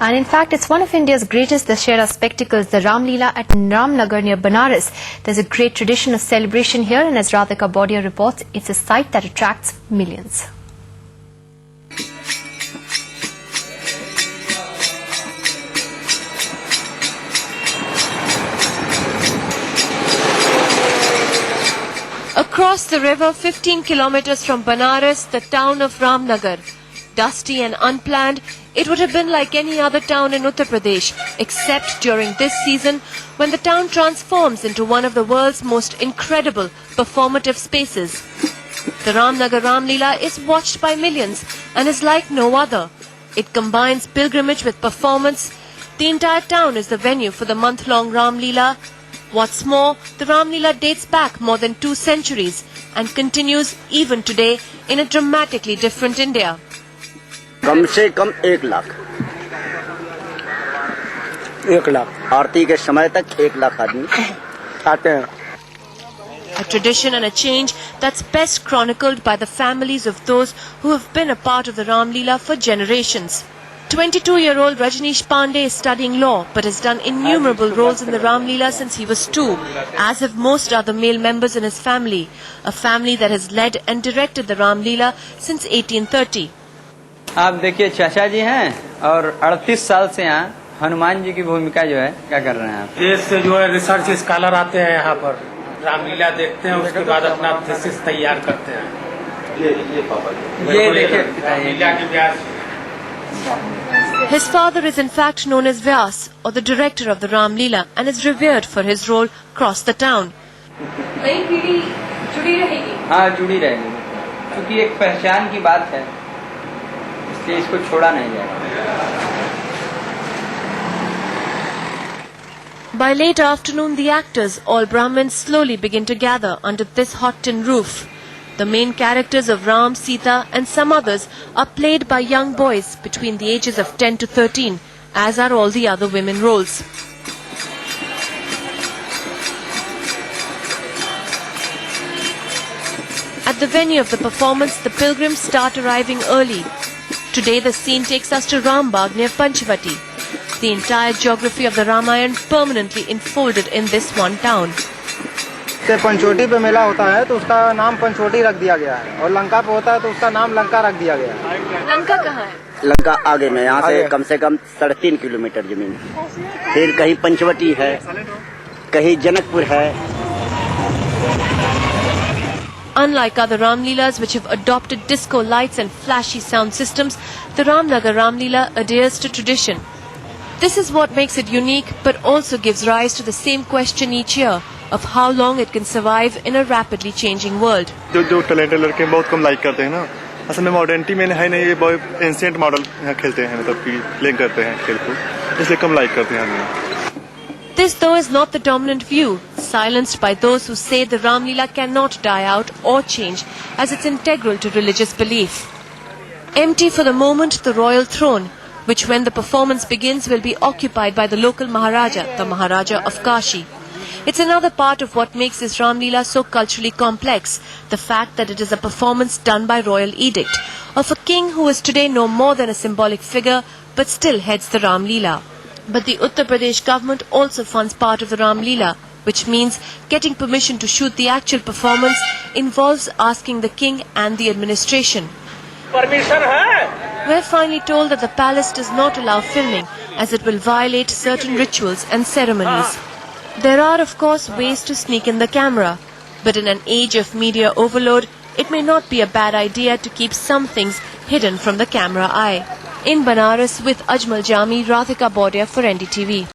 And in fact, it's one of India's greatest Dussehra spectacles, the Ram Leela at Ramnagar near Banaras. There's a great tradition of celebration here, and as Radhika Bodia reports, it's a sight that attracts millions. Across the river, 15 kilometers from Banaras, the town of Ramnagar. Dusty and unplanned, it would have been like any other town in Uttar Pradesh, except during this season when the town transforms into one of the world's most incredible performative spaces. The Ramnagar Ram Leela is watched by millions and is like no other. It combines pilgrimage with performance. The entire town is the venue for the month-long Ram Leela. What's more, the Ram Leela dates back more than 2 centuries and continues even today in a dramatically different India. कम से कम 1 लाख आरती के समय तक 1 लाख आदमी आते हैं. A tradition and a change that's best chronicled by the families of those who have been a part of the Ram Leela for generations. 22-year-old Rajneesh Pandey is studying law but has done innumerable roles in the Ram Leela since he was 2, as have most other male members in his family, a family that has led and directed the Ram Leela since 1830. आप देखिए चाचा जी हैं और 38 साल से यहाँ हनुमान जी की भूमिका जो है क्या कर रहे हैं आप? देश से जो है रिसर्च स्कॉलर आते हैं यहाँ पर रामलीला देखते हैं, उसके बाद अपना थीसिस तैयार करते हैं. ये देखिए रामलीला की व्यास. His father is in fact known as Vyas, or the director of the Ram Leela, and is revered for his role across the town. नई पीढ़ी जुड़ी रहेगी. हाँ जुड़ी रहेगी, क्योंकि एक पहचान की बात है, इसलिए इसको छोड़ा नहीं जाएगा. By late afternoon, the actors, all Brahmins, slowly begin to gather under this hot tin roof. The main characters of Ram, Sita and some others are played by young boys between the ages of 10 to 13, as are all the other women roles. At the venue of the performance, the pilgrims start arriving early. Today the scene takes us to Rambagh near Panchavati. The entire geography of the Ramayana permanently enfolded in this one town. Panchavati पे मेला होता है तो उसका नाम पंचवटी रख दिया गया है, और लंका पे होता है तो उसका नाम लंका रख दिया गया है. लंका कहाँ है? लंका आगे में, यहाँ से कम 3.5 किलोमीटर जमीन. फिर कहीं पंचवटी है, कहीं जनकपुर है. Unlike other Ram Leelas which have adopted disco lights and flashy sound systems, the Ramnagar Ram Leela adheres to tradition. This is what makes it unique, but also gives rise to the same question each year of how long it can survive in a rapidly changing world. जो talented लड़के बहुत कम like करते हैं ना, असल में modernity में है नहीं, ये बहुत एंशिएंट मॉडल खेलते हैं, मतलब कि प्ले करते हैं खेल को, इसलिए कम लाइक करते हैं. This though is not the dominant view, silenced by those who say the Ram Leela cannot die out or change as it's integral to religious belief. Empty for the moment the royal throne, which when the performance begins will be occupied by the local Maharaja, the Maharaja of Kashi. It's another part of what makes this Ram Leela so culturally complex, the fact that it is a performance done by royal edict, of a king who is today no more than a symbolic figure, but still heads the Ram Leela. But the Uttar Pradesh government also funds part of the Ram Leela, which means getting permission to shoot the actual performance involves asking the king and the administration. Permission है. We're finally told that the palace does not allow filming, as it will violate certain rituals and ceremonies. There are, of course, ways to sneak in the camera, but in an age of media overload, it may not be a bad idea to keep some things hidden from the camera eye. In Banaras with Ajmal Jami, Radhika Bodia for NDTV.